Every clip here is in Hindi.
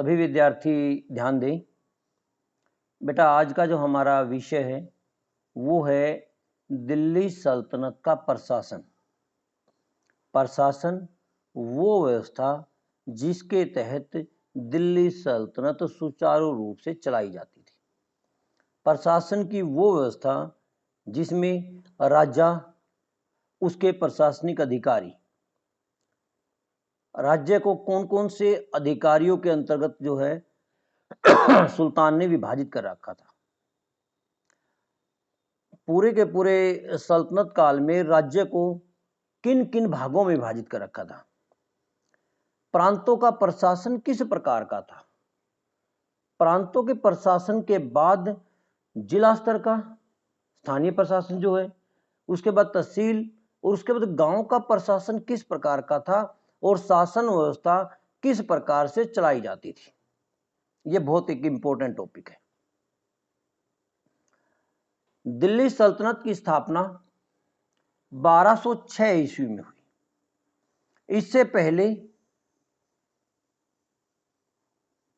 सभी विद्यार्थी ध्यान दें। बेटा आज का जो हमारा विषय है वो है दिल्ली सल्तनत का प्रशासन। प्रशासन वो व्यवस्था जिसके तहत दिल्ली सल्तनत सुचारू रूप से चलाई जाती थी। प्रशासन की वो व्यवस्था जिसमें राजा, उसके प्रशासनिक अधिकारी, राज्य को कौन कौन से अधिकारियों के अंतर्गत जो है सुल्तान ने विभाजित कर रखा था। पूरे के पूरे सल्तनत काल में राज्य को किन किन भागों में विभाजित कर रखा था। प्रांतों का प्रशासन किस प्रकार का था। प्रांतों के प्रशासन के बाद जिला स्तर का स्थानीय प्रशासन जो है, उसके बाद तहसील और उसके बाद गांव का प्रशासन किस प्रकार का था और शासन व्यवस्था किस प्रकार से चलाई जाती थी। यह बहुत एक इंपॉर्टेंट टॉपिक है। दिल्ली सल्तनत की स्थापना 1206 ईस्वी में हुई। इससे पहले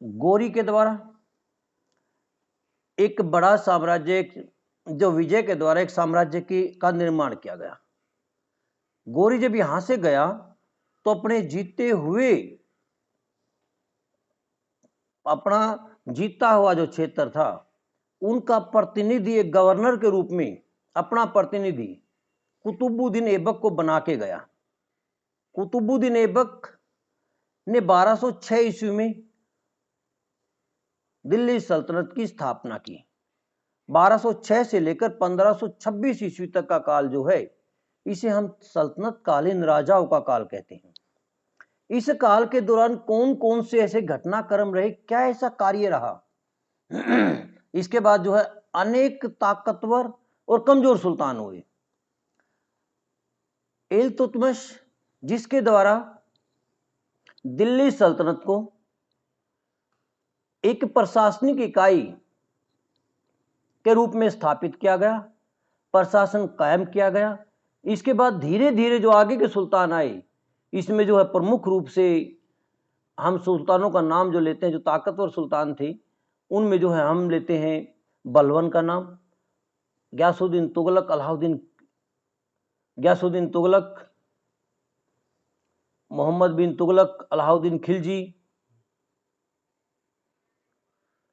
गौरी के द्वारा एक बड़ा साम्राज्य, जो विजय के द्वारा एक साम्राज्य का निर्माण किया गया। गौरी जब यहां से गया तो अपने जीते हुए, अपना जीता हुआ जो क्षेत्र था उनका प्रतिनिधि एक गवर्नर के रूप में अपना प्रतिनिधि कुतुबुद्दीन ऐबक को बना के गया। कुतुबुद्दीन ऐबक ने 1206 ईस्वी में दिल्ली सल्तनत की स्थापना की। 1206 से लेकर 1526 ईस्वी तक का काल जो है, इसे हम सल्तनत कालीन राजाओं का काल कहते हैं। इस काल के दौरान कौन कौन से ऐसे घटनाक्रम रहे, क्या ऐसा कार्य रहा, इसके बाद जो है अनेक ताकतवर और कमजोर सुल्तान हुए। इल्तुतमिश, जिसके द्वारा दिल्ली सल्तनत को एक प्रशासनिक इकाई के रूप में स्थापित किया गया, प्रशासन कायम किया गया। इसके बाद धीरे धीरे जो आगे के सुल्तान आए, इसमें जो है प्रमुख रूप से हम सुल्तानों का नाम जो लेते हैं, जो ताकतवर सुल्तान थे, उनमें जो है हम लेते हैं बलबन का नाम, गयासुद्दीन तुगलक, गयासुद्दीन तुगलक, मोहम्मद बिन तुगलक, अलाउद्दीन खिलजी,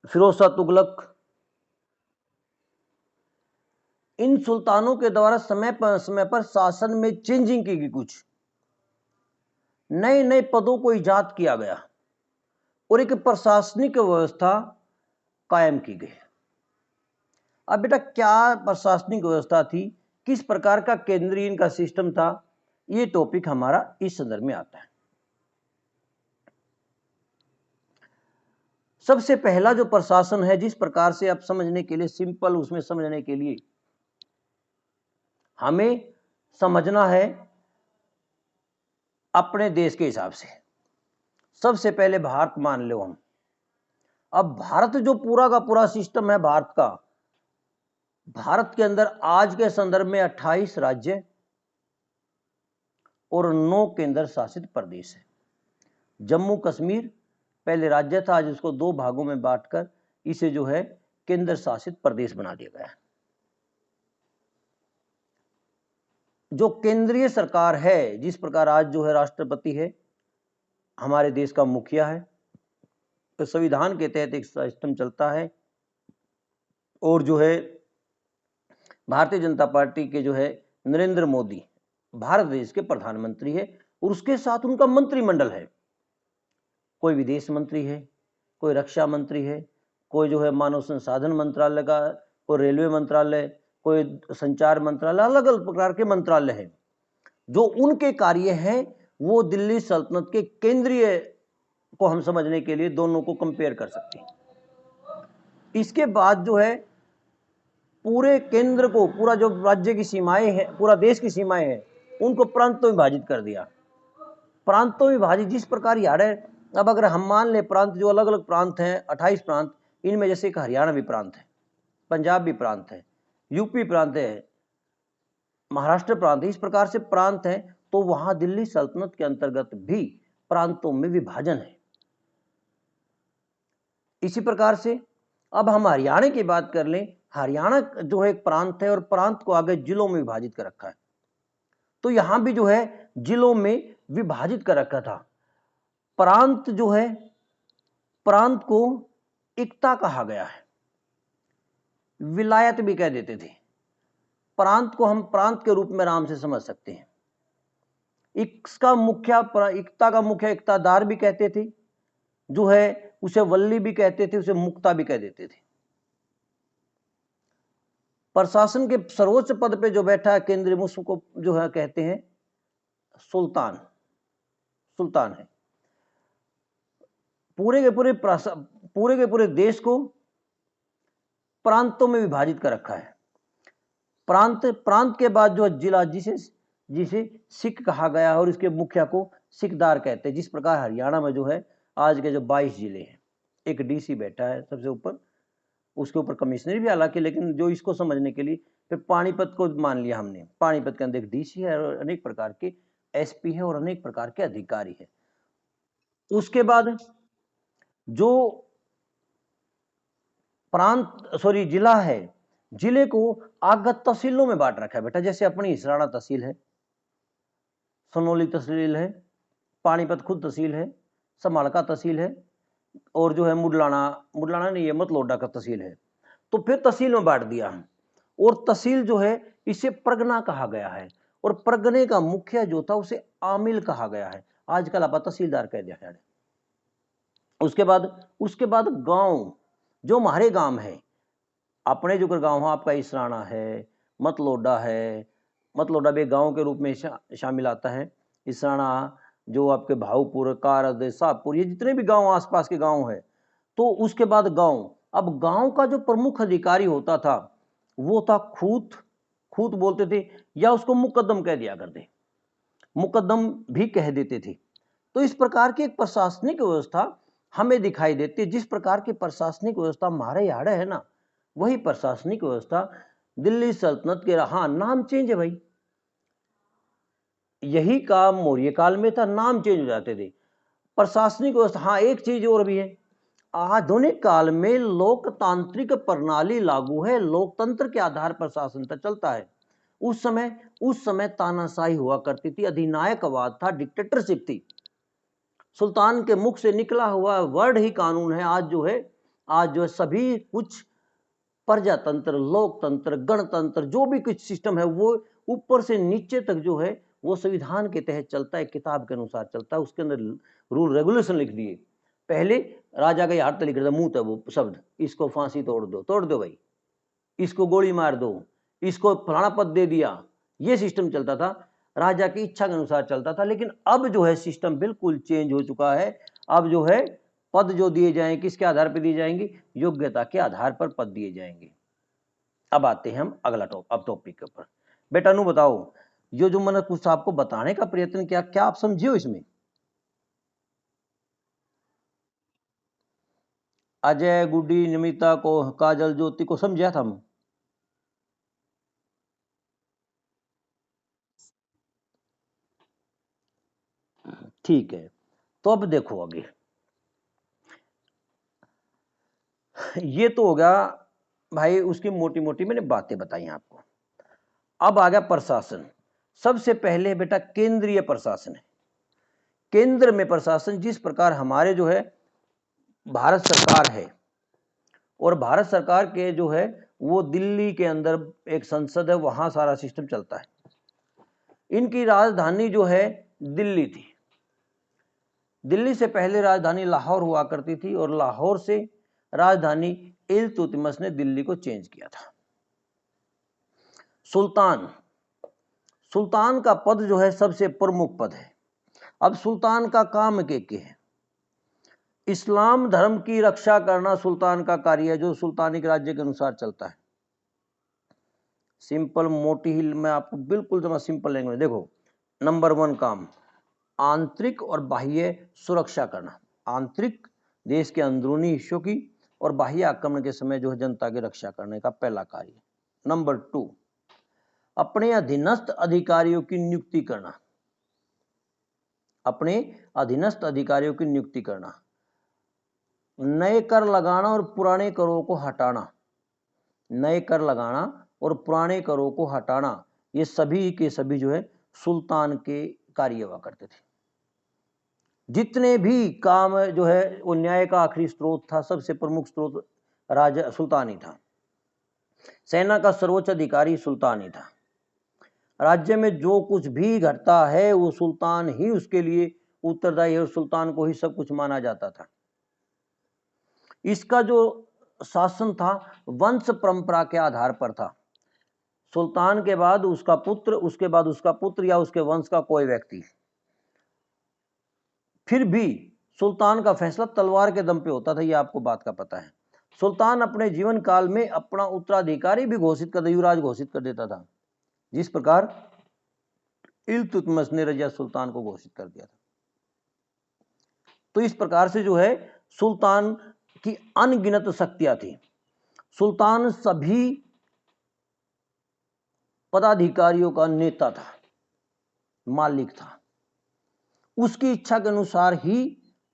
फिरोज शाह तुगलक। इन सुल्तानों के द्वारा समय पर शासन में चेंजिंग की गई, कुछ नए नए पदों को इजाद किया गया और एक प्रशासनिक व्यवस्था कायम की गई। अब बेटा क्या प्रशासनिक व्यवस्था थी, किस प्रकार का केंद्रीय इनका सिस्टम था, ये टॉपिक हमारा इस संदर्भ में आता है। सबसे पहला जो प्रशासन है, जिस प्रकार से आप समझने के लिए सिंपल, उसमें समझने के लिए हमें समझना है अपने देश के हिसाब से। सबसे पहले भारत मान लो हम। अब भारत जो पूरा का पूरा सिस्टम है भारत का, भारत के अंदर आज के संदर्भ में 28 राज्य और 9 केंद्र शासित प्रदेश है। जम्मू कश्मीर पहले राज्य था, आज इसको 2 भागों में बांटकर इसे जो है केंद्र शासित प्रदेश बना दिया गया है। जो केंद्रीय सरकार है, जिस प्रकार आज जो है राष्ट्रपति है, हमारे देश का मुखिया है, तो संविधान के तहत एक सिस्टम चलता है, और जो है भारतीय जनता पार्टी के जो है नरेंद्र मोदी भारत देश के प्रधानमंत्री है, और उसके साथ उनका मंत्रिमंडल है। कोई विदेश मंत्री है, कोई रक्षा मंत्री है, कोई जो है मानव संसाधन मंत्रालय का, कोई रेलवे मंत्रालय, कोई संचार मंत्रालय, अलग अलग प्रकार के मंत्रालय हैं। जो उनके कार्य हैं वो दिल्ली सल्तनत के केंद्रीय को हम समझने के लिए दोनों को कंपेयर कर सकते हैं। इसके बाद जो है पूरे केंद्र को, पूरा जो राज्य की सीमाएं हैं, पूरा देश की सीमाएं हैं, उनको प्रांतों में विभाजित कर दिया। प्रांतों में विभाजित जिस प्रकार यार है, अब अगर हम मान ले प्रांत, जो अलग अलग प्रांत हैं 28 प्रांत, इनमें जैसे एक हरियाणा भी प्रांत है, पंजाब भी प्रांत है, यूपी प्रांत है, महाराष्ट्र प्रांत है, इस प्रकार से प्रांत है। तो वहां दिल्ली सल्तनत के अंतर्गत भी प्रांतों में विभाजन है। इसी प्रकार से अब हम हरियाणा की बात कर लें। हरियाणा जो है एक प्रांत है और प्रांत को आगे जिलों में विभाजित कर रखा है। तो यहां भी जो है जिलों में विभाजित कर रखा था। प्रांत जो है, प्रांत को इक्ता कहा गया है, विलायत भी कह देते थे। प्रांत को हम प्रांत के रूप में आराम से समझ सकते हैं। इसका मुखिया, इक्ता का मुखिया इक्तादार भी कहते थे, जो है उसे वल्ली भी कहते थे, उसे मुक्ता भी कह देते थे। प्रशासन के सर्वोच्च पद पे जो बैठा है केंद्रीय मुल्क को जो है कहते हैं सुल्तान, सुल्तान है। पूरे के पूरे देश को प्रांतों में विभाजित कर रखा है। प्रांत के बाद जो जिला, जिसे सिख कहा गया और इसके मुखिया को सिखदार कहते हैं। जिस प्रकार हरियाणा में जो है आज के जो 22 जिले हैं, एक डीसी बैठा है सबसे ऊपर, उसके ऊपर कमिश्नर भी हालांकि, लेकिन जो इसको समझने के लिए फिर पानीपत को मान लिया हमने। पानीपत के अंदर एक डीसी है और अनेक प्रकार के एसपी है और अनेक प्रकार के अधिकारी है। उसके बाद जो जिला है, जिले को आगत तहसीलों में बांट रखा है बेटा। जैसे अपनी इसराना तहसील है, सनोली तहसील है, पानीपत खुद तहसील है, समालका तहसील है, और जो है मुडलाना नहीं है, मतलोडा का तहसील है। तो फिर तहसील में बांट दिया हम, और तहसील जो है इसे परगना कहा गया है, और परगने का मुखिया जो था उसे आमिल कहा गया है। आजकल आप तहसीलदार कह दिया है। उसके बाद गांव, जो हमारे गांव है, अपने जो गांव है आपका इसराना है, मतलोडा है, मतलोडा भी गांव के रूप में शामिल आता है। इसराना, जो आपके भाऊपुर, कारद, साहपुर, ये जितने भी गांव आसपास के गांव है। तो उसके बाद गांव, अब गांव का जो प्रमुख अधिकारी होता था वो था खूत, खूत बोलते थे, या उसको मुकद्दम कह दिया करते, मुकद्दम भी कह देते थे। तो इस प्रकार की एक प्रशासनिक व्यवस्था हमें दिखाई देती है। जिस प्रकार की प्रशासनिक व्यवस्था हमारे यहाँ है ना, वही प्रशासनिक व्यवस्था दिल्ली सल्तनत के, हाँ नाम चेंज है भाई, यही काम मौर्य काल में था, नाम चेंज हो जाते थे। प्रशासनिक व्यवस्था, हाँ एक चीज और भी है, आधुनिक काल में लोकतांत्रिक प्रणाली लागू है, लोकतंत्र के आधार पर शासन चलता है। उस समय तानाशाही हुआ करती थी, अधिनायकवाद था, डिक्टेटरशिप थी। सुल्तान के मुख से निकला हुआ वर्ड ही कानून है। आज जो है सभी कुछ प्रजातंत्र, लोकतंत्र, गणतंत्र, जो भी कुछ सिस्टम है वो ऊपर से नीचे तक जो है वो संविधान के तहत चलता है, किताब के अनुसार चलता है। उसके अंदर रूल रेगुलेशन लिख दिए। पहले राजा का हाथ लिख रहा था, मुंह था वो शब्द, इसको फांसी तोड़ दो भाई, इसको गोली मार दो, इसको फलाना पद दे दिया। ये सिस्टम चलता था, राजा की इच्छा के अनुसार चलता था। लेकिन अब जो है सिस्टम बिल्कुल चेंज हो चुका है। अब जो है पद जो दिए जाएंगे किसके आधार पर दिए जाएंगे? योग्यता के आधार पर पद दिए जाएंगे। अब आते हैं हम अगला टॉपिक के ऊपर। बेटा नु बताओ, जो मैंने कुछ आपको बताने का प्रयत्न किया, क्या आप समझे हो इसमें? अजय, गुड्डी, निमिता को, काजल, ज्योति को समझा था हम? ठीक है, तो अब देखो आगे। ये तो होगा भाई उसकी मोटी मोटी मैंने बातें बताई आपको। अब आ गया प्रशासन। सबसे पहले बेटा केंद्रीय प्रशासन है। केंद्र में प्रशासन, जिस प्रकार हमारे जो है भारत सरकार है, और भारत सरकार के जो है वो दिल्ली के अंदर एक संसद है, वहां सारा सिस्टम चलता है। इनकी राजधानी जो है दिल्ली थी। दिल्ली से पहले राजधानी लाहौर हुआ करती थी, और लाहौर से राजधानी इल्तुतमिश ने दिल्ली को चेंज किया था। सुल्तान, सुल्तान का पद जो है सबसे प्रमुख पद है। अब सुल्तान का काम क्या है? इस्लाम धर्म की रक्षा करना सुल्तान का कार्य है, जो सुल्तानिक राज्य के अनुसार चलता है। सिंपल मोटी ही मैं आपको बिल्कुल जमा सिंपल लैंग्वेज देखो। नंबर 1 काम आंतरिक और बाह्य सुरक्षा करना। आंतरिक देश के अंदरूनी हिस्सों की, और बाह्य आक्रमण के समय जो है जनता की रक्षा करने का पहला कार्य। नंबर 2 अपने अधीनस्थ अधिकारियों की नियुक्ति करना। अपने अधीनस्थ अधिकारियों की नियुक्ति करना। नए कर लगाना और पुराने करों को हटाना, नए कर लगाना और पुराने करों को हटाना, ये सभी के सभी जो है सुल्तान के कार्य हुआ करते थे। जितने भी काम जो है वो न्याय का आखिरी स्रोत था, सबसे प्रमुख स्रोत राजा सुल्तान ही था। सेना का सर्वोच्च अधिकारी सुल्तान ही था। राज्य में जो कुछ भी घटता है वो सुल्तान ही उसके लिए उत्तरदायी है और सुल्तान को ही सब कुछ माना जाता था। इसका जो शासन था वंश परंपरा के आधार पर था। सुल्तान के बाद उसका पुत्र, उसके बाद उसका पुत्र या उसके वंश का कोई व्यक्ति। फिर भी सुल्तान का फैसला तलवार के दम पे होता था, ये आपको बात का पता है। सुल्तान अपने जीवन काल में अपना उत्तराधिकारी भी घोषित कर, युवराज घोषित कर देता था, जिस प्रकार इल्तुतमिश ने रजिया सुल्तान को घोषित कर दिया था। तो इस प्रकार से जो है सुल्तान की अनगिनत शक्तियां थी। सुल्तान सभी पदाधिकारियों का नेता था, मालिक था। उसकी इच्छा के अनुसार ही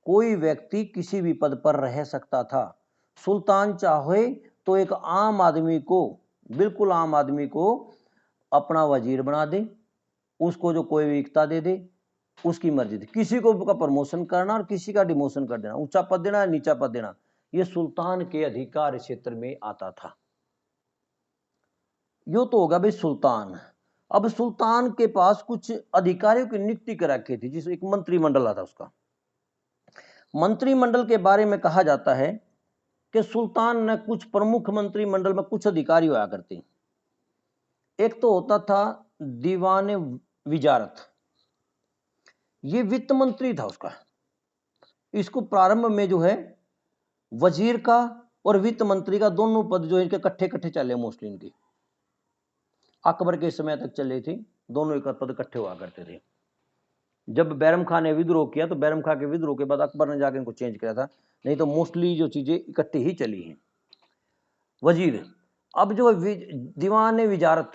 कोई व्यक्ति किसी भी पद पर रह सकता था। सुल्तान चाहे तो एक आम आदमी को, बिल्कुल आम आदमी को अपना वजीर बना दे, उसको जो कोई भी इख्ता दे दे, उसकी मर्जी थी। किसी को का प्रमोशन करना और किसी का डिमोशन कर देना, ऊंचा पद देना या नीचा पद देना, ये सुल्तान के अधिकार क्षेत्र में आता था। यो तो होगा भाई सुल्तान। अब सुल्तान के पास कुछ अधिकारियों की नियुक्ति कर रखी थी, जिस एक मंत्रिमंडल आता उसका। मंत्रिमंडल के बारे में कहा जाता है कि सुल्तान ने कुछ प्रमुख मंत्रिमंडल में कुछ अधिकारी हुआ करते। एक तो होता था दीवाने विजारत, ये वित्त मंत्री था उसका। इसको प्रारंभ में जो है वजीर का और वित्त मंत्री का दोनों पद जो इनके इकट्ठे इकट्ठे चले, मोस्टली इनकी अकबर के समय तक चले थे, दोनों एक पद इकट्ठे हुआ करते थे। जब बैरम खान ने विद्रोह किया तो बैरम खान के विद्रोह के बाद अकबर ने जाकर इनको चेंज किया था, नहीं तो मोस्टली जो चीजें इकट्ठी ही चली हैं। वजीर, अब जो दीवान विजारत,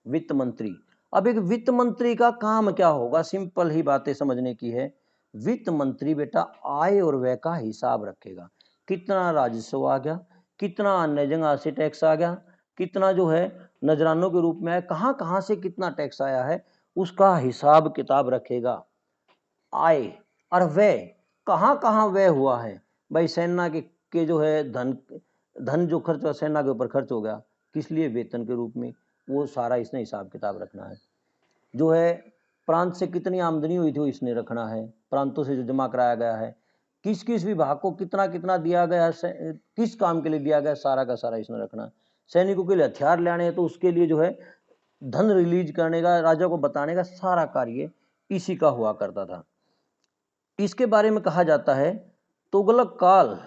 वित्त मंत्री। अब एक वित्त मंत्री का काम क्या होगा, सिंपल ही बातें समझने की है। वित्त मंत्री बेटा आय और व्यय का हिसाब रखेगा, कितना राजस्व आ गया, कितना अन्य जगह से टैक्स आ गया, कितना जो है नजरानों के रूप में है, कहाँ कहाँ से कितना टैक्स आया है, उसका हिसाब किताब रखेगा। आय और व्यय, कहाँ कहाँ व्यय हुआ है भाई, सेना के जो है धन जो खर्च हुआ सेना के ऊपर खर्च हो गया, किस लिए, वेतन के रूप में, वो सारा इसने हिसाब किताब रखना है। जो है प्रांत से कितनी आमदनी हुई थी वो इसने रखना है, प्रांतों से जो जमा कराया गया है, किस किस विभाग को कितना कितना दिया गया है, किस काम के लिए दिया गया, सारा का सारा इसने रखना। सैनिकों के लिए हथियार लाने हैं तो उसके लिए जो है धन रिलीज करने का, राजा को बताने का सारा कार्य इसी का हुआ करता था। इसके बारे में कहा जाता है तुगलक काल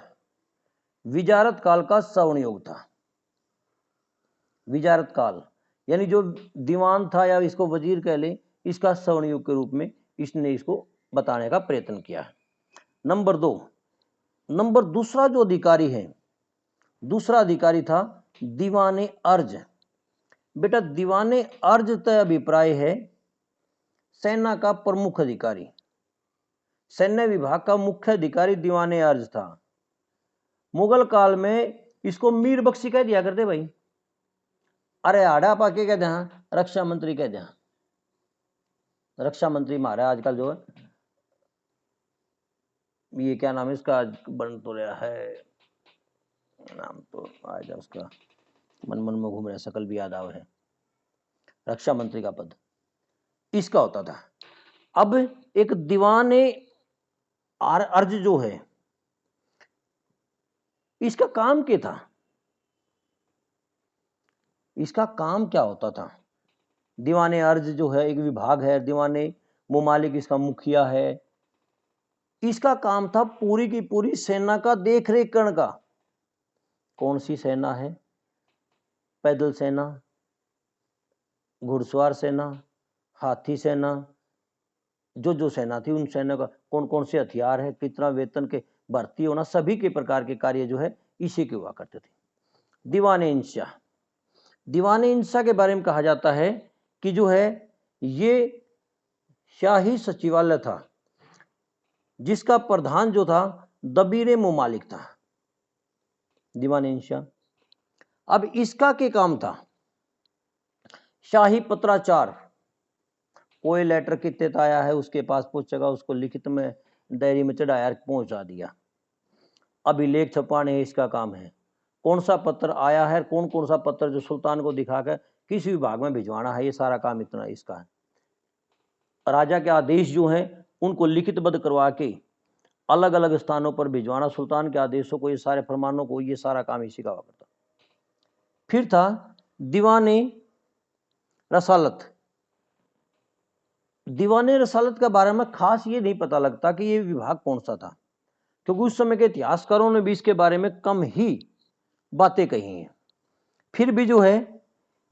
विजारत काल का स्वर्णयुग था। विजारत काल यानी जो दीवान था या इसको वजीर कह ले, इसका स्वर्णयुग के रूप में इसने इसको बताने का प्रयत्न किया। नंबर दूसरा जो अधिकारी है, दूसरा अधिकारी था दीवाने अर्ज। बेटा दीवाने अर्ज तय अभिप्राय है सेना का प्रमुख अधिकारी, सैन्य विभाग का मुख्य अधिकारी दीवाने अर्ज था। मुगल काल में इसको मीर बख्शी कह दिया करते भाई, अरे आड़ा पाके कहते हैं, रक्षा मंत्री कहते हैं। रक्षा मंत्री मारा आजकल जो है, ये क्या नाम है इसका, बन तो रहा है नाम, तो आ जा उसका, मन में घूम रहा, शकल भी याद आ है। रक्षा मंत्री का पद इसका होता था। अब एक दीवाने अर्ज जो है, इसका काम क्या था, इसका काम क्या होता था। दीवाने अर्ज जो है एक विभाग है, दीवाने मुमालिक इसका मुखिया है। इसका काम था पूरी की पूरी सेना का देख रेख करने का। कौन सी सेना है, पैदल सेना, घुड़सवार सेना, हाथी सेना, जो सेना थी उन सेना का कौन कौन से हथियार है, कितना वेतन के भर्ती होना, सभी के प्रकार के कार्य जो है इसी के हुआ करते थे। दीवाने इंशा, दीवाने इंशा के बारे में कहा जाता है कि जो है ये शाही सचिवालय था, जिसका प्रधान जो था दबीर मुमालिक था, दीवान इंशाह। अब इसका क्या काम था? शाही पत्राचार, कोई लेटर कितने आया है उसके पास पहुंचेगा, उसको लिखित में डायरी में चढ़ाया पहुंचा दिया। अभिलेख छपाने इसका काम है, कौन सा पत्र आया है, कौन कौन सा पत्र जो सुल्तान को दिखाकर किस विभाग में भिजवाना है, ये सारा काम इतना इसका है। राजा के आदेश जो हैं उनको लिखितबद्ध करवा के अलग अलग स्थानों पर भिजवाना, सुल्तान के आदेशों को, ये सारे फरमानों को, ये सारा काम इसी का हुआ करता। फिर था दीवाने रसालत। दीवाने रसालत के बारे में खास ये नहीं पता लगता कि ये विभाग कौन सा था, क्योंकि उस समय के इतिहासकारों ने भी इसके बारे में कम ही बातें कही हैं। फिर भी जो है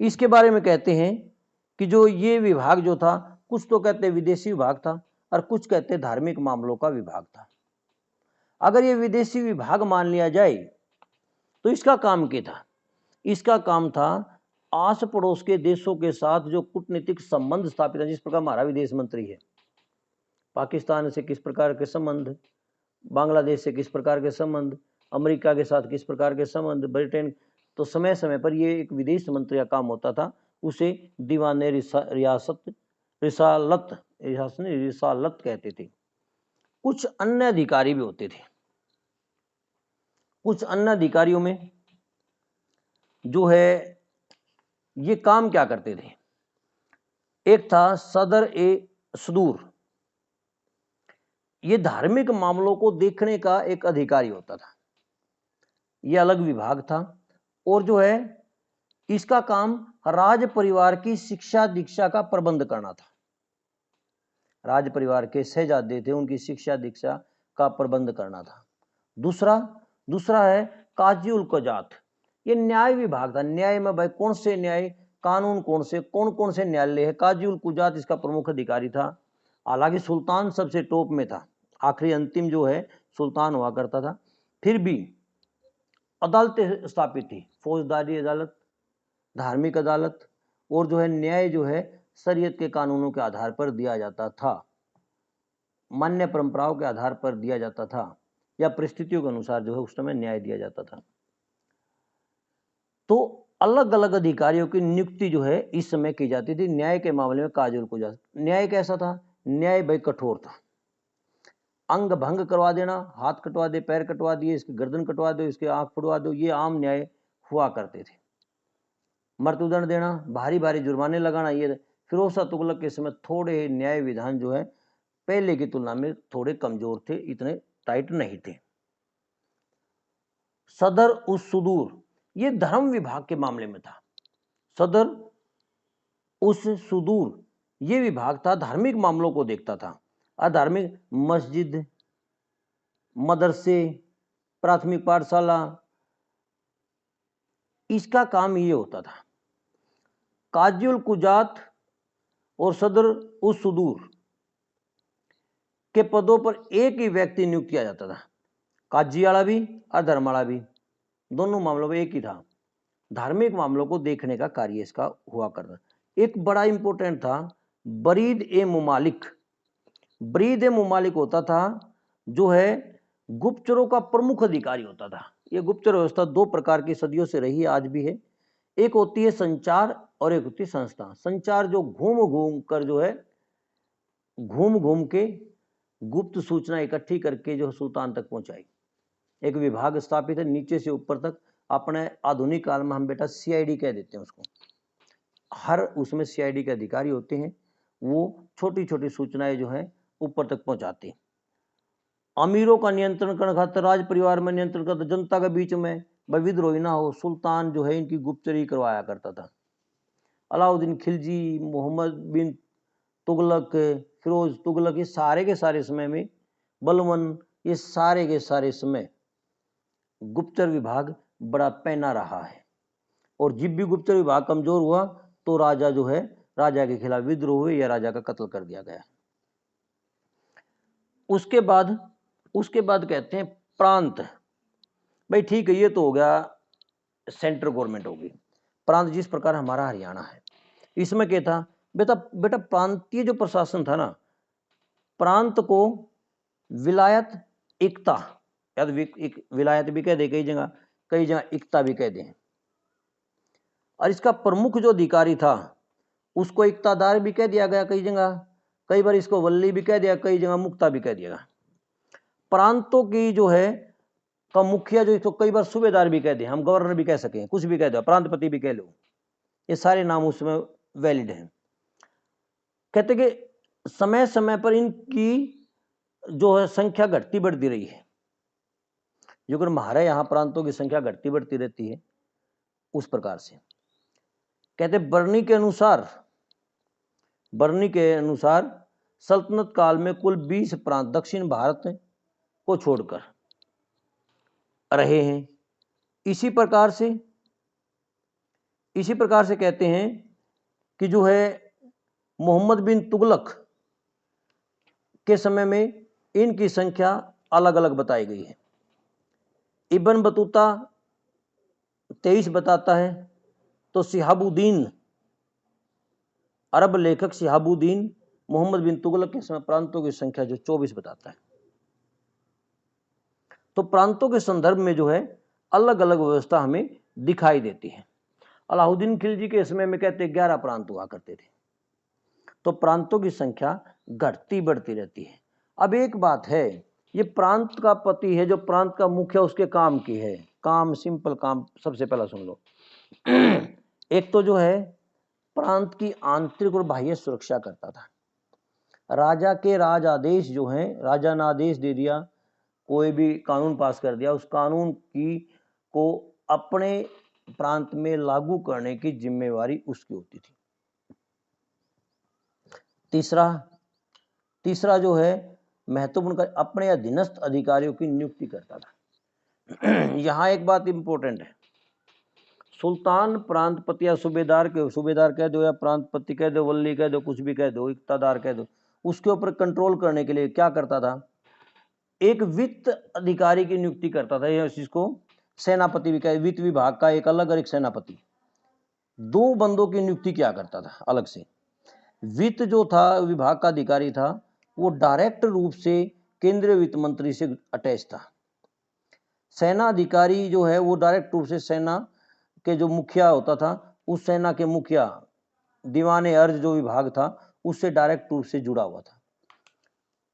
इसके बारे में कहते हैं कि जो ये विभाग जो था, कुछ तो कहते विदेशी विभाग था और कुछ कहते धार्मिक मामलों का विभाग था। अगर ये विदेशी विभाग मान लिया जाए तो इसका काम क्या था? इसका काम था आस पड़ोस के देशों के साथ जो कूटनीतिक संबंध स्थापित है, जिस प्रकार हमारा विदेश मंत्री है, पाकिस्तान से किस प्रकार के संबंध, बांग्लादेश से किस प्रकार के संबंध, अमेरिका के साथ किस प्रकार के संबंध, ब्रिटेन, तो समय समय पर ये एक विदेश मंत्री का काम होता था, उसे दीवाने रिसालत कहते थे। कुछ अन्य अधिकारी भी होते थे। कुछ अन्य अधिकारियों में जो है ये काम क्या करते थे? एक था सदर ए सदूर, ये धार्मिक मामलों को देखने का एक अधिकारी होता था, ये अलग विभाग था। और जो है इसका काम राज परिवार की शिक्षा दीक्षा का प्रबंध करना था। राज परिवार के शहजादे थे, उनकी शिक्षा दीक्षा का प्रबंध करना था। दूसरा है काजी उल कजात, ये न्याय विभाग था। न्याय में भाई कौन से न्याय कानून, कौन से न्यायालय है, काजी उल कुजात इसका प्रमुख अधिकारी था। हालांकि सुल्तान सबसे टॉप में था, आखिरी अंतिम जो है सुल्तान हुआ करता था। फिर भी अदालतें स्थापित थी, फौजदारी अदालत, धार्मिक अदालत, और जो है न्याय जो है शरीयत के कानूनों के आधार पर दिया जाता था, मान्य परंपराओं के आधार पर दिया जाता था, या परिस्थितियों के अनुसार जो है उस समय न्याय दिया जाता था। तो अलग अलग अधिकारियों की नियुक्ति जो है इस समय की जाती थी। न्याय के मामले में काजी उल कुजात, न्याय कैसा था? न्याय भाई कठोर था, अंग भंग करवा देना, हाथ कटवा दे, पैर कटवा दिए, इसकी गर्दन कटवा दो, इसके आंख फुड़वा दो, ये आम न्याय हुआ करते थे। मृत्युदंड देना, भारी भारी जुर्माने लगाना, ये फिरोज शाह तुगलक के समय थोड़े न्याय विधान जो है पहले की तुलना में थोड़े कमजोर थे, इतने टाइट नहीं थे। सदर उस सुदूर, ये धर्म विभाग के मामले में था। सदर उस सुदूर ये विभाग था, धार्मिक मामलों को देखता था। अधार्मिक मस्जिद, मदरसे, प्राथमिक पाठशाला, इसका काम ये होता था। काजी उल कुजात और सदर उस सुदूर के पदों पर एक ही व्यक्ति नियुक्त किया जाता था, काजी वाला भी और धर्म वाला भी, दोनों मामलों में एक ही था। धार्मिक मामलों को देखने का कार्य इसका हुआ करता। एक बड़ा इंपॉर्टेंट था बरीद ए मुमालिक। बरीद ए मुमालिक होता था जो है गुप्तचरों का प्रमुख अधिकारी होता था। यह गुप्तचर व्यवस्था दो प्रकार की सदियों से रही है, आज भी है। एक होती है संचार और एक होती है संस्था। संचार जो घूम घूम कर जो है घूम घूम के गुप्त सूचना इकट्ठी करके जो सुल्तान तक पहुंचाई, एक विभाग स्थापित है नीचे से ऊपर तक। अपने आधुनिक काल में हम बेटा सीआईडी कह देते हैं उसको। हर उसमें सीआईडी के अधिकारी होते हैं, वो छोटी छोटी सूचनाएं जो है ऊपर तक पहुंचाते हैं। अमीरों का नियंत्रण करने खातिर, राज परिवार में नियंत्रण करता, जनता के बीच में विद्रोही ना हो, सुल्तान जो है इनकी गुप्तचरी करवाया करता था। अलाउद्दीन खिलजी, मोहम्मद बिन तुगलक, फिरोज तुगलक, ये सारे के सारे समय में, बलवन, ये सारे के सारे समय गुप्तचर विभाग बड़ा पैना रहा है। और जब भी गुप्तचर विभाग कमजोर हुआ तो राजा जो है, राजा के खिलाफ विद्रोह हुए या राजा का कत्ल कर दिया गया। उसके बाद कहते हैं प्रांत। भाई ठीक है, ये तो हो गया सेंट्रल गवर्नमेंट होगी। प्रांत जिस प्रकार हमारा हरियाणा है, इसमें क्या था बेटा प्रांतीय जो प्रशासन था ना, प्रांत को विलायत एकता या तो विलायत भी कह दे कई जगह इक्ता भी कह दे। और इसका प्रमुख जो अधिकारी था उसको इक्तादार भी कह दिया गया कई जगह, कई बार इसको वल्ली भी कह दिया, कई जगह मुक्ता भी कह दिया गया। प्रांतों की जो है का मुखिया जो इसको कई बार सूबेदार भी कह दे, हम गवर्नर भी कह सकें, कुछ भी कह दो, प्रांतपति भी कह लो, ये सारे नाम उसमें वैलिड हैं। कहते कि समय समय पर इनकी जो है संख्या घटती बढ़ती रही है। जो कि हमारे यहाँ प्रांतों की संख्या घटती बढ़ती रहती है उस प्रकार से। कहते बरनी के अनुसार सल्तनत काल में कुल 20 प्रांत दक्षिण भारत को छोड़कर रहे हैं। इसी प्रकार से कहते हैं कि जो है मोहम्मद बिन तुगलक के समय में इनकी संख्या अलग अलग बताई गई है। इब्न बतूता 23 बताता है, तो शिहाबुद्दीन अरब लेखक शिहाबुद्दीन मोहम्मद बिन तुगलक के समय प्रांतों की संख्या जो 24 बताता है। तो प्रांतों के संदर्भ में जो है अलग अलग व्यवस्था हमें दिखाई देती है। अलाउद्दीन खिलजी के समय में कहते 11 प्रांत हुआ करते थे। तो प्रांतों की संख्या घटती बढ़ती रहती है। अब एक बात है, ये प्रांत का पति है, जो प्रांत का मुखिया उसके काम की है, काम सिंपल काम सबसे पहला सुन लो। एक तो जो है प्रांत की आंतरिक और बाह्य सुरक्षा करता था। राजा के राज आदेश जो हैं, राजा ने आदेश दे दिया, कोई भी कानून पास कर दिया, उस कानून को अपने प्रांत में लागू करने की जिम्मेवारी उसकी होती थी। तीसरा जो है महत्वपूर्ण, अपने अधीनस्थ अधिकारियों की नियुक्ति करता था। यहाँ एक बात इंपॉर्टेंट है, सुल्तान प्रांतपति या सूबेदार कह दो या प्रांतपति कह दो, वल्ली कह दो, कुछ भी कह दो, इक्तादार कह दो, उसके ऊपर कंट्रोल करने के लिए क्या करता था, एक वित्त अधिकारी की नियुक्ति करता था, या जिसको सेनापति भी कहे, वित्त विभाग का एक अलग और एक सेनापति, 2 बंदों की नियुक्ति क्या करता था अलग से। वित्त जो था विभाग का अधिकारी था, वो डायरेक्ट रूप से केंद्रीय वित्त मंत्री से अटैच था। सेना अधिकारी जो है वो डायरेक्ट रूप से सेना के जो मुखिया होता था, उस सेना के मुखिया दीवाने अर्ज जो विभाग था उससे डायरेक्ट रूप से जुड़ा हुआ था।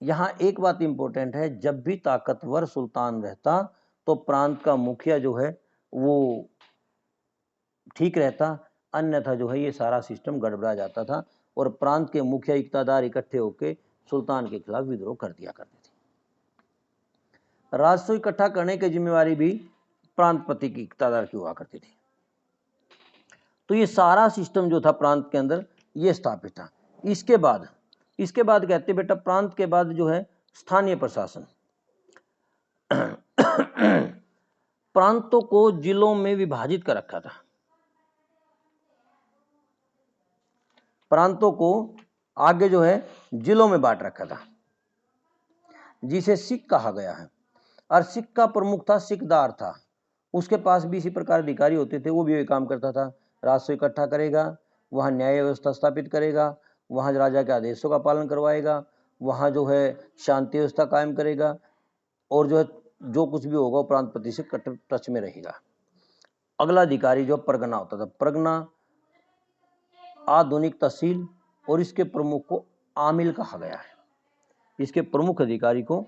यहाँ एक बात इंपॉर्टेंट है, जब भी ताकतवर सुल्तान रहता तो प्रांत का मुखिया जो है वो ठीक रहता, अन्यथा जो है ये सारा सिस्टम गड़बड़ा जाता था और प्रांत के मुखिया इक्तादार इकट्ठे होकर सुल्तान के खिलाफ विद्रोह कर दिया करते थे। राजस्व इकट्ठा करने की जिम्मेवारी भी प्रांतपति की इक्तादार की हुआ करती थी। तो ये सारा सिस्टम जो था प्रांत के अंदर ये स्थापित था। इसके बाद कहते बेटा प्रांत के बाद जो है स्थानीय प्रशासन। प्रांतों को जिलों में विभाजित कर रखा था। प्रांतों को आगे जो है जिलों में बांट रखा था, जिसे सिख कहा गया है। और सिख का प्रमुख था सिकदार था, उसके पास भी इसी प्रकार अधिकारी होते थे। वो भी वही काम करता था, राजस्व इकट्ठा करेगा, वहाँ न्याय व्यवस्था स्थापित करेगा, वहाँ राजा के आदेशों का पालन करवाएगा, वहाँ जो है शांति व्यवस्था कायम करेगा, और जो है जो कुछ भी होगा वो प्रांतपति से कट टच में रहेगा। अगला अधिकारी जो परगना होता था, परगना आधुनिक तहसील, और इसके प्रमुख को आमिल कहा गया है। इसके प्रमुख अधिकारी को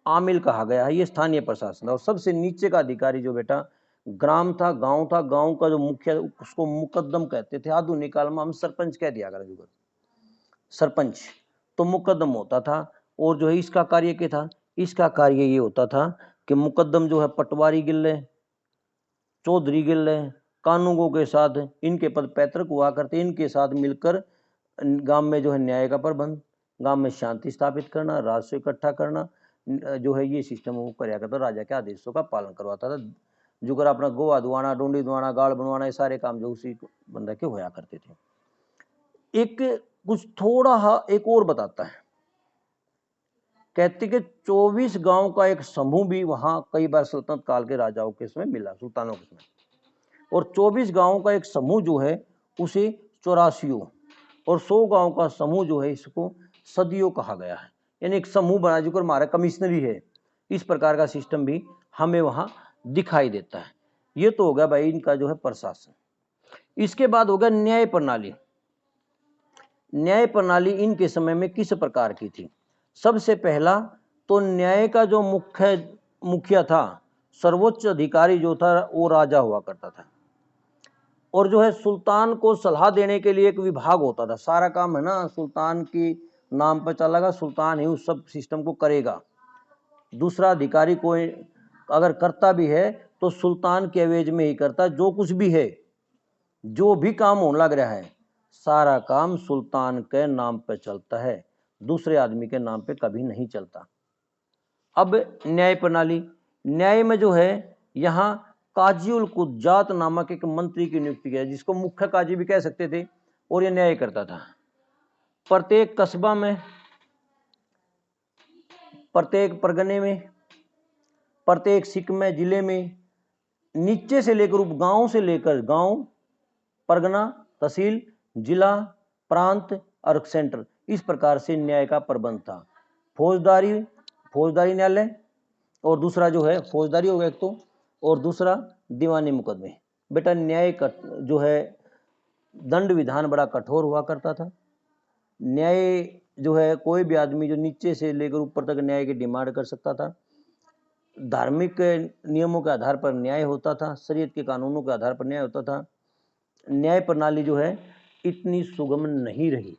आमिल कहा गया है। ये स्थानीय प्रशासन। और सबसे नीचे का अधिकारी जो बेटा ग्राम था, गांव था, गांव का जो मुखिया उसको मुकद्दम कहते थे। आधुनिक काल में हम सरपंच कह दिया करें, सरपंच तो मुकद्दम होता था। और जो है इसका कार्य क्या था, इसका कार्य ये होता था कि मुकद्दम जो है पटवारी गिल्ले, चौधरी गिल्ले, कानूनगों के साथ इनके पद पैतृक हुआ करते, इनके साथ मिलकर गांव में जो है न्याय का प्रबंध, गांव में शांति स्थापित करना, राजस्व इकट्ठा करना, जो है ये सिस्टम वो कराया करता, राजा के आदेशों का पालन करवाता था। जो कर अपना गोवा दुआना, डोंडी दुआना, गाड़ बनवाना, ये सारे काम जो उसी बंदा के होया करते थे। एक कुछ थोड़ा एक और बताता है, कहते कि 24 गांव का एक समूह भी वहां कई बार सल्तनत काल के राजाओं के समय मिला, सुल्तानों के समय। और 24 गांव का एक समूह जो है उसे 84 और 100 गांव का समूह जो है इसको सदियों कहा गया है। यानी एक समूह बना जो हमारा कमिश्नरी है, इस प्रकार का सिस्टम भी हमें वहाँ दिखाई देता है। ये तो हो गया भाई इनका जो है प्रशासन। इसके बाद हो गया न्याय प्रणाली। न्याय प्रणाली इनके समय में किस प्रकार की थी? सबसे पहला तो न्याय का जो मुखिया था, सर्वोच्च अधिकारी जो था वो राजा हुआ करता था, और जो है सुल्तान को सलाह देने के लिए एक विभाग होता था। सारा काम है ना सुल्तान की नाम पर चलेगा, सुल्तान ही उस सब सिस्टम को करेगा। दूसरा अधिकारी कोई अगर करता भी है तो सुल्तान के एवज में ही करता। जो कुछ भी है, जो भी काम होने लग रहा है, सारा काम सुल्तान के नाम पे चलता है, दूसरे आदमी के नाम पे कभी नहीं चलता। अब न्याय प्रणाली, न्याय में जो है यहाँ काजी उल कुज्जात नामक एक मंत्री की नियुक्ति की, जिसको मुख्य काजी भी कह सकते थे, और ये न्याय करता था। प्रत्येक कस्बा में, प्रत्येक परगने में, प्रत्येक सिक में, जिले में, नीचे से लेकर गांव से लेकर गांव, परगना, तहसील, जिला, प्रांत और सेंटर, इस प्रकार से न्याय का प्रबंध था। फौजदारी न्यायालय, और दूसरा जो है फौजदारी हो गया एक तो, और दूसरा दीवानी मुकदमे। बेटा न्याय का जो है दंड विधान बड़ा कठोर हुआ करता था। न्याय जो है कोई भी आदमी जो नीचे से लेकर ऊपर तक न्याय की डिमांड कर सकता था। धार्मिक नियमों के आधार पर न्याय होता था, शरीयत के कानूनों के आधार पर न्याय होता था। न्याय प्रणाली जो है इतनी सुगम नहीं रही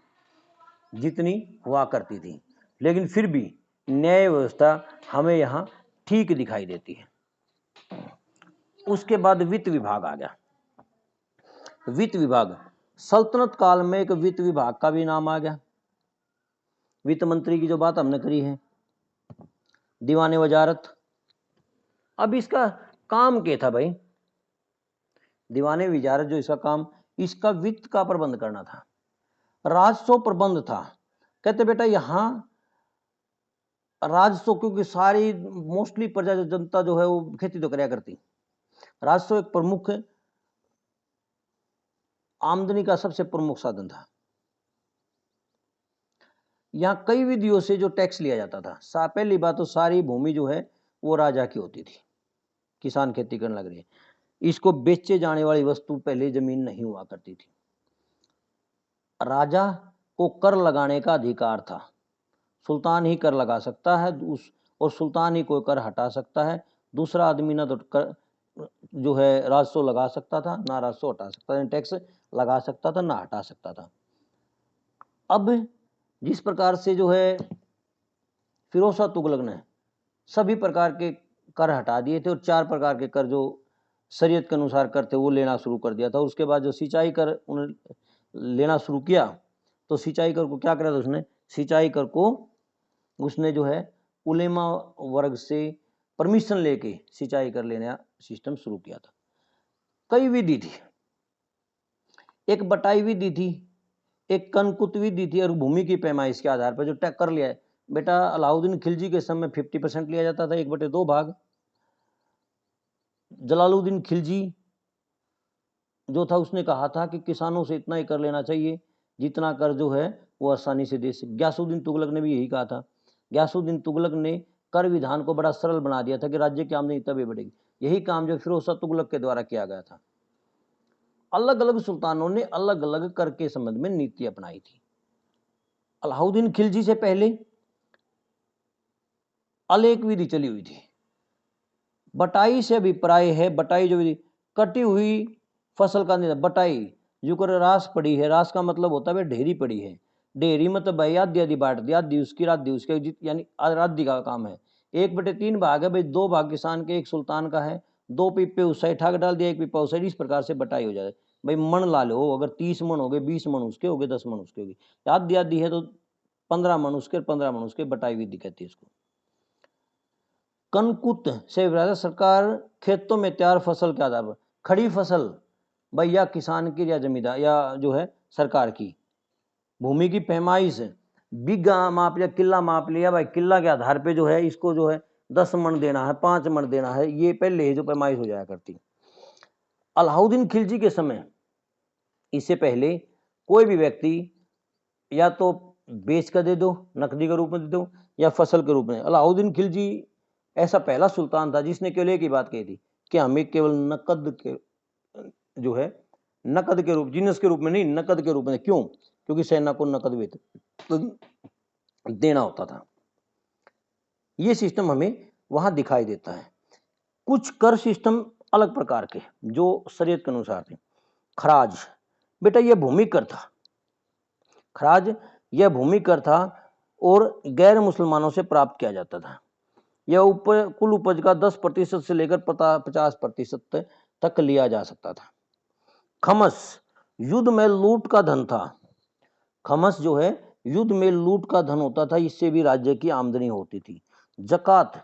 जितनी हुआ करती थी, लेकिन फिर भी न्याय व्यवस्था हमें यहाँ ठीक दिखाई देती है। उसके बाद वित्त विभाग आ गया। वित्त विभाग, सल्तनत काल में एक वित्त विभाग का भी नाम आ गया। वित्त मंत्री की जो बात हमने करी है, दीवाने वजारत। अब इसका काम क्या था भाई? दीवाने वजारत जो इसका काम, इसका वित्त का प्रबंध करना था, राजस्व प्रबंध था। कहते बेटा यहाँ राजस्व, क्योंकि सारी मोस्टली प्रजा जनता जो है वो खेती तो कराया करती, राजस्व एक प्रमुख आमदनी का सबसे प्रमुख साधन था। यहाँ कई विधियों से जो टैक्स लिया जाता था। पहली बात तो सारी भूमि जो है वो राजा की होती थी। किसान खेती करने लग रही है, इसको बेचे जाने वाली वस्तु पहले जमीन नहीं हुआ करती थी। राजा को कर लगाने का अधिकार था, सुल्तान ही कर लगा सकता है और सुल्तान ही कोई कर हटा सकता है। दूसरा आदमी ना तो कर जो है राजस्व लगा सकता था, ना राजस्व हटा सकता था, टैक्स लगा सकता था ना हटा सकता था। अब जिस प्रकार से जो है फिरोज शाह तुगलक ने सभी प्रकार के कर हटा दिए थे और 4 प्रकार के कर जो शरीयत के अनुसार कर थे वो लेना शुरू कर दिया था। उसके बाद जो सिंचाई कर उन्होंने लेना शुरू किया, तो सिंचाई कर को क्या करा था उसने? सिंचाई कर को उसने जो है उलेमा वर्ग से परमिशन लेके सिंचाई कर लेने का सिस्टम शुरू किया था। कई विधि थी, एक बटाई विधि थी, एक कनकुत विधि थी, और भूमि की पैमाइश के आधार पर जो टैक्स कर लिया है। बेटा अलाउद्दीन खिलजी के समय 50% लिया जाता था, 1/2 भाग। जलालुद्दीन खिलजी जो था उसने कहा था कि किसानों से इतना ही कर लेना चाहिए जितना कर जो है वो आसानी से दे सके। गयासुद्दीन तुगलक ने भी यही कहा था। गयासुद्दीन तुगलक ने कर विधान को बड़ा सरल बना दिया था कि राज्य की आमदनी तभी बढ़ेगी। यही काम जो फिरोज शाह तुगलक के द्वारा किया गया था। अलग अलग सुल्तानों ने अलग अलग कर के संबंध में नीति अपनाई थी। अलाउद्दीन खिलजी से पहले अलेख विधि चली हुई थी। बटाई से अभिप्राय है, बटाई जो विधि, कटी हुई फसल का निधन, बटाई जो कर रास पड़ी है, रास का मतलब होता है ढेरी पड़ी है। ढेरी मतलब भाई आधी आधी बांट दी, आधी उसकी आधी उसके, यानी आधी का काम है। 1/3 भाग है भाई, 2 भाग किसान के, 1 सुल्तान का है। 2 पीपे उस साइड ठाक डाल दिया, 1 पीपा उस साइड, इस प्रकार से बटाई हो जाए। भाई मन ला लो, अगर 30 मन हो गए, 20 मन उसके हो गए, 10 मन उसके हो गए, आधी आधी है तो 15 मन उसके, 15 मन उसके, बटाई विधि कहती है इसको। कनकुत से सरकार खेतों में तैयार फसल के आधार पर, खड़ी फसल भाई या किसान की या जमींदार या जो है सरकार की। भूमि की पैमाइश, बीघा माप लिया, किला माप लिया भाई, किला के आधार पे जो है इसको जो है 10 मन देना है, 5 मन देना है, ये पहले जो पैमाइश हो जाया करती। अलाउद्दीन खिलजी के समय, इससे पहले कोई भी व्यक्ति या तो बेच कर दे दो, नकदी के रूप में दे दो, या फसल के रूप में। अलाउद्दीन खिलजी ऐसा पहला सुल्तान था जिसने केवल एक ही बात कही थी कि हमें केवल नकद के जो है नकद के रूप, जिन्स के रूप में नहीं, नकद के रूप में। क्यों? क्योंकि सेना को नकद वेतन देना होता था। ये सिस्टम हमें वहां दिखाई देता है। कुछ कर सिस्टम अलग प्रकार के जो शरीयत के अनुसार थे। खराज, बेटा यह भूमि कर था। खराज यह भूमि कर था और गैर मुसलमानों से प्राप्त किया जाता था। यह कुल उपज का 10% से लेकर 50% तक लिया जा सकता था। खमस युद्ध में लूट का धन था। खमस जो है युद्ध में लूट का धन होता था, इससे भी राज्य की आमदनी होती थी। जकात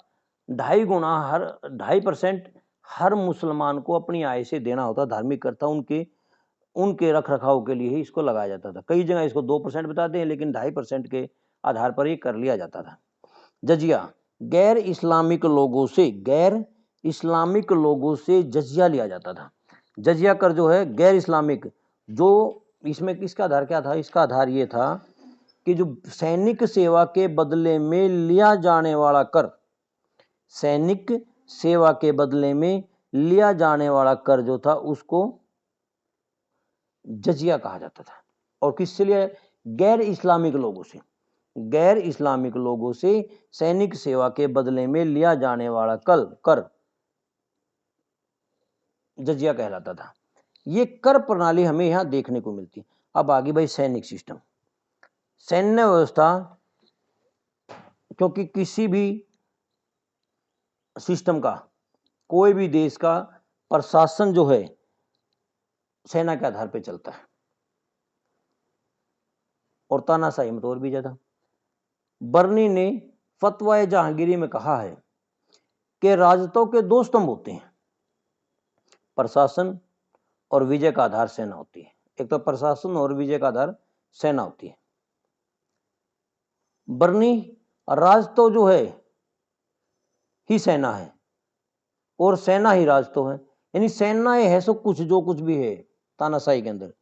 2.5% हर मुसलमान को अपनी आय से देना होता। धार्मिक कर्ता उनके रख रखाव के लिए ही इसको लगाया जाता था। कई जगह इसको 2% बताते हैं, लेकिन 2.5% के आधार पर ही कर लिया जाता था। जजिया गैर इस्लामिक लोगों से जजिया लिया जाता था। जजिया कर जो है गैर इस्लामिक, जो इसमें किसका आधार क्या था? इसका आधार ये था कि जो सैनिक सेवा के बदले में लिया जाने वाला कर, सैनिक सेवा के बदले में लिया जाने वाला कर जो था उसको जजिया कहा जाता था। और किससे लिया? गैर इस्लामिक लोगों से। गैर इस्लामिक लोगों से सैनिक सेवा के बदले में लिया जाने वाला कर जजिया कहलाता था। ये कर प्रणाली हमें यहां देखने को मिलती। अब आगे भाई सैनिक सिस्टम, सैन्य व्यवस्था, क्योंकि किसी भी सिस्टम का, कोई भी देश का प्रशासन जो है सेना के आधार पर चलता है। और तानाशाही में तो और भी ज्यादा। बर्नी ने फतवा जहांगीरी में कहा है कि राजतों के 2 स्तंभ होते हैं, प्रशासन और विजय का आधार सेना होती है। एक तो प्रशासन और विजय का आधार सेना होती है। बर्नी राजतो जो है ही सेना है और सेना ही राजतो है, यानी सेनाएं है सब कुछ जो कुछ भी है तानाशाही के अंदर।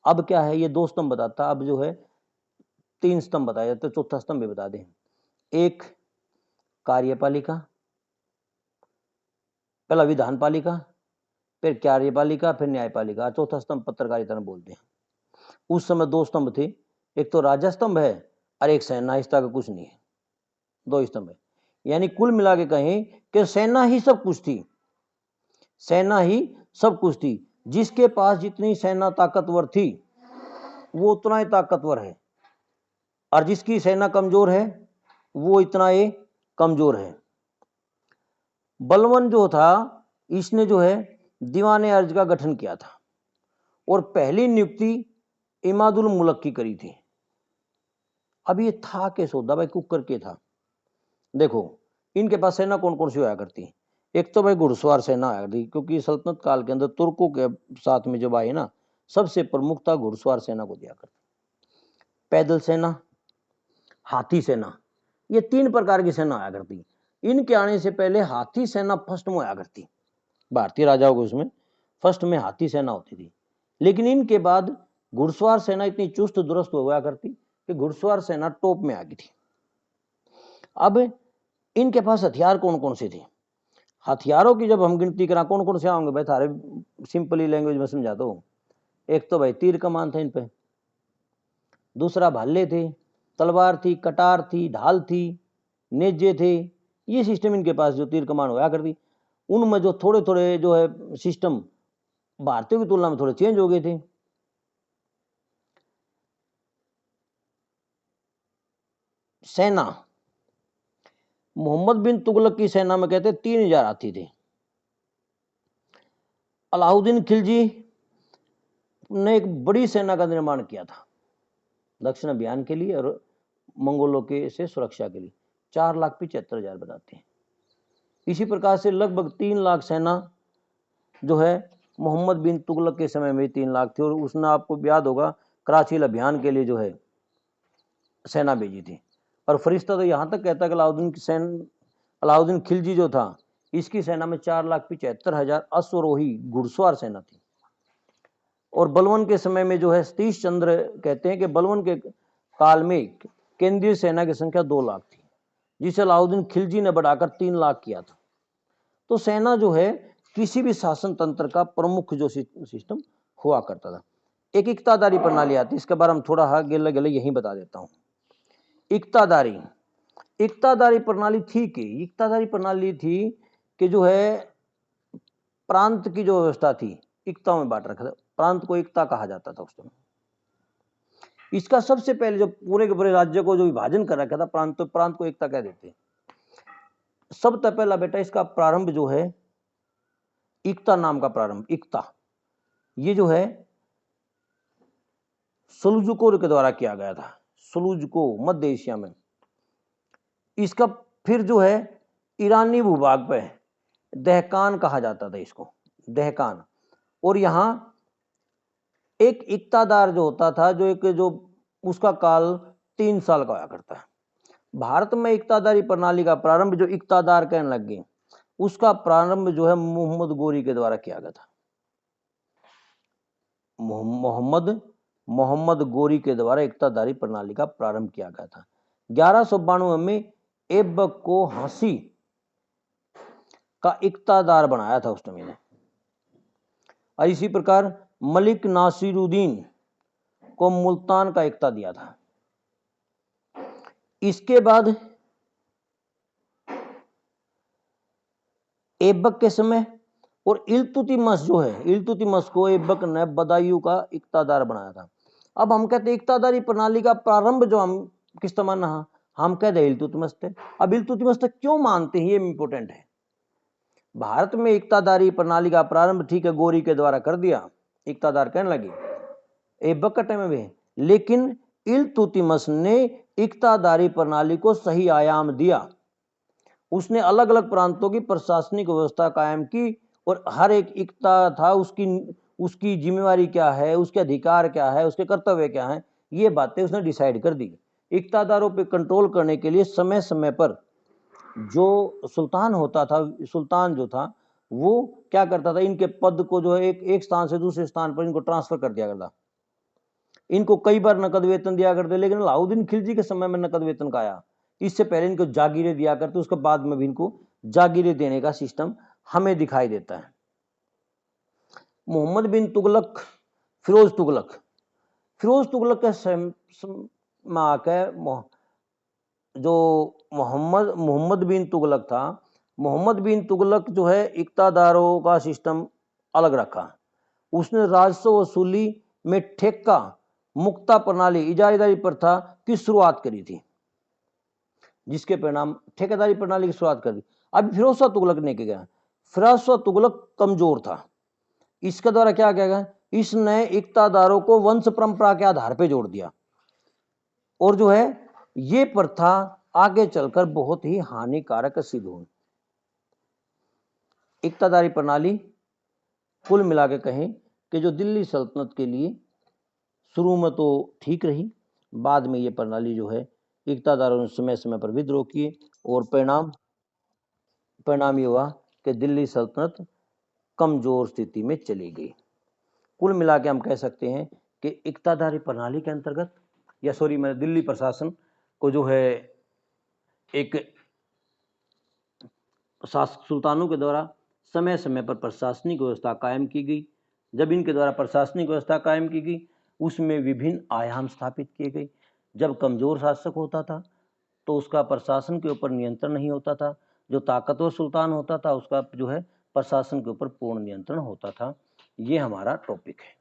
अब क्या है, ये 2 स्तंभ बताता, अब जो है 3 स्तंभ बताया जाता है, चौथा स्तंभ भी बता दें। एक कार्यपालिका, पहला विधानपालिका, फिर कार्यपालिका, फिर न्यायपालिका, चौथा स्तंभ पत्रकारिता में बोलते हैं। उस समय 2 स्तंभ थे, एक तो राजा स्तंभ है और एक सेना। इस तरह का कुछ नहीं है, 2 स्तंभ है। यानी कुल मिला के कहें कि सेना ही सब कुछ थी, सेना ही सब कुछ थी। जिसके पास जितनी सेना ताकतवर थी वो उतना ही ताकतवर है, और जिसकी सेना कमजोर है वो इतना ही कमजोर है। बलवन जो था इसने जो है दीवाने अर्ज का गठन किया था और पहली नियुक्ति इमादुल मुल्क की करी थी। अब ये था के सौदा भाई कुकर के था। देखो इनके पास सेना कौन कौन सी होया करती? एक तो भाई घुड़सवार सेना आया करती, क्योंकि सल्तनत काल के अंदर तुर्कों के साथ में जब आए ना, सबसे प्रमुखता घुड़सवार सेना को दिया करती। पैदल सेना, हाथी सेना, ये 3 प्रकार की सेना आया करती। इनके आने से पहले हाथी सेना फर्स्ट में आया करती, भारतीय राजाओं के उसमें फर्स्ट में हाथी सेना होती थी। लेकिन इनके बाद घुड़सवार सेना इतनी चुस्त दुरुस्त हो गया करती कि घुड़सवार सेना टॉप में आ गई थी। अब इनके पास हथियार कौन कौन से थे? हथियारों की जब हम गिनती करा कौन कौन से आएंगे भाई, थारे सिंपली लैंग्वेज में समझा दो। एक तो भाई तीर कमान था इन पे, दूसरा भाले थे, तलवार थी, कटार थी, ढाल थी, नेजे थे। ये सिस्टम इनके पास जो तीर कमान होया करती। उनमें जो थोड़े थोड़े जो है सिस्टम भारतीयों की तुलना में थोड़े चेंज हो गए थे। सेना, मोहम्मद बिन तुगलक की सेना में कहते 3000 हाथी थे। अलाउद्दीन खिलजी ने एक बड़ी सेना का निर्माण किया था दक्षिण अभियान के लिए और मंगोलों के से सुरक्षा के लिए। 4,75,000 बताते हैं। इसी प्रकार से लगभग 3 लाख सेना जो है मोहम्मद बिन तुगलक के समय में 3 लाख थी, और उसने आपको याद होगा कराची अभियान के लिए जो है सेना भेजी थी। और फरिश्ता तो यहां तक कहता है कि अलाउद्दीन खिलजी जो था इसकी सेना में 4,75,000 अश्वरोही घुड़सवार सेना थी। और बलवन के समय में जो है सतीश चंद्र कहते हैं कि बलवन के काल में केंद्रीय सेना की संख्या 2 लाख थी। जिसे अलाउद्दीन खिलजी ने बढ़ाकर 3 लाख किया था। तो सेना जो है किसी भी शासन तंत्र का प्रमुख जो सिस्टम हुआ करता था। एक इक्तादारी प्रणाली आती है, इसके बारे में थोड़ा आगे गले यही बता देता हूं। इक्तादारी प्रणाली थी कि इक्तादारी प्रणाली थी कि जो है प्रांत की जो व्यवस्था थी इक्ता में बांट रखा था, प्रांत को इक्ता कहा जाता था उस समय। इसका सबसे पहले जो पूरे के पूरे राज्य को जो विभाजन कर रखा था प्रांत को इक्ता कह देते। सबसे पहला बेटा इसका प्रारंभ जो है इक्ता नाम का प्रारंभ, इक्ता ये जो है सलूजुकों के द्वारा किया गया था, सलूजुको मध्य एशिया में। इसका फिर जो है ईरानी भूभाग पे दहकान कहा जाता था इसको, दहकान। और यहां एक इक्तादार जो होता था जो उसका काल 3 साल का होया करता है। भारत में इक्तादारी प्रणाली का प्रारंभ जो इक्तादार कहने लग गए उसका प्रारंभ जो है मोहम्मद गोरी के द्वारा किया गया था। मोहम्मद गोरी के द्वारा इक्तादारी प्रणाली का प्रारंभ किया गया था। 1192 में ऐबक को हांसी का इक्तादार बनाया था उस समय ने। और इसी प्रकार मलिक नासिरुद्दीन को मुल्तान का इक्ता दिया था। इसके बाद ऐबक के समय और इल्तुतमिश जो है, इल्तुतमिश को ऐबक ने बदायूं का इक्तादार बनाया था। अब हम कहते हैं इक्तादारी प्रणाली का प्रारंभ जो हम किस माना, हम कहते हैं इल्तुतमिश थे। अब इल्तुतमिश तक क्यों मानते हैं ये इंपोर्टेंट है। भारत में इक्तादारी प्रणाली का प्रारंभ ठीक है गोरी के द्वारा कर दिया, इक्तादार कहने लगे ऐबक का टाइम में, लेकिन इल्तुतमिश ने इक्तादारी प्रणाली को सही आयाम दिया। उसने अलग अलग प्रांतों की प्रशासनिक व्यवस्था कायम की और हर एक इक्ता था उसकी जिम्मेवारी क्या है, उसके अधिकार क्या है, उसके कर्तव्य क्या है, ये बातें उसने डिसाइड कर दी। इक्तादारों पे कंट्रोल करने के लिए समय समय पर जो सुल्तान होता था, सुल्तान जो था वो क्या करता था, इनके पद को जो है एक स्थान से दूसरे स्थान पर इनको ट्रांसफर कर दिया करता। इनको कई बार नकद वेतन दिया करते, लेकिन अलाउद्दीन खिलजी के समय में नकद वेतन का आया। इससे पहले इनको जागीरें दिया करते, उसके बाद में भी इनको जागीरें देने का सिस्टम हमें दिखाई देता है। मोहम्मद बिन तुगलक, फिरोज तुगलक के में आकर जो मोहम्मद बिन तुगलक था, मोहम्मद बिन तुगलक जो है इक्तादारों का सिस्टम अलग रखा। उसने राजस्व वसूली में ठेका मुक्ता प्रणाली, इजारेदारी प्रथा की शुरुआत करी थी, जिसके परिणाम ठेकेदारी प्रणाली की शुरुआत कर दी। अब फिरोज शाह तुगलक ने क्या किया, फिरोज शाह तुगलक कमजोर था, इसके द्वारा क्या किया गया, इसने इक्तादारों को वंश परंपरा के आधार पर जोड़ दिया और जो है ये प्रथा आगे चलकर बहुत ही हानिकारक सिद्ध हुई। इक्तादारी प्रणाली कुल मिला के कहें कि जो दिल्ली सल्तनत के लिए शुरू में तो ठीक रही, बाद में ये प्रणाली जो है इक्तादारों ने समय समय पर विद्रोह किए और परिणाम ये हुआ कि दिल्ली सल्तनत कमजोर स्थिति में चली गई। कुल मिला के हम कह सकते हैं कि इक्तादारी प्रणाली के अंतर्गत मैं दिल्ली प्रशासन को जो है एक सुल्तानों के द्वारा समय समय पर प्रशासनिक व्यवस्था कायम की गई। जब इनके द्वारा प्रशासनिक व्यवस्था कायम की गई उसमें विभिन्न आयाम स्थापित किए गए। जब कमजोर शासक होता था तो उसका प्रशासन के ऊपर नियंत्रण नहीं होता था, जो ताकतवर सुल्तान होता था उसका जो है प्रशासन के ऊपर पूर्ण नियंत्रण होता था। ये हमारा टॉपिक है।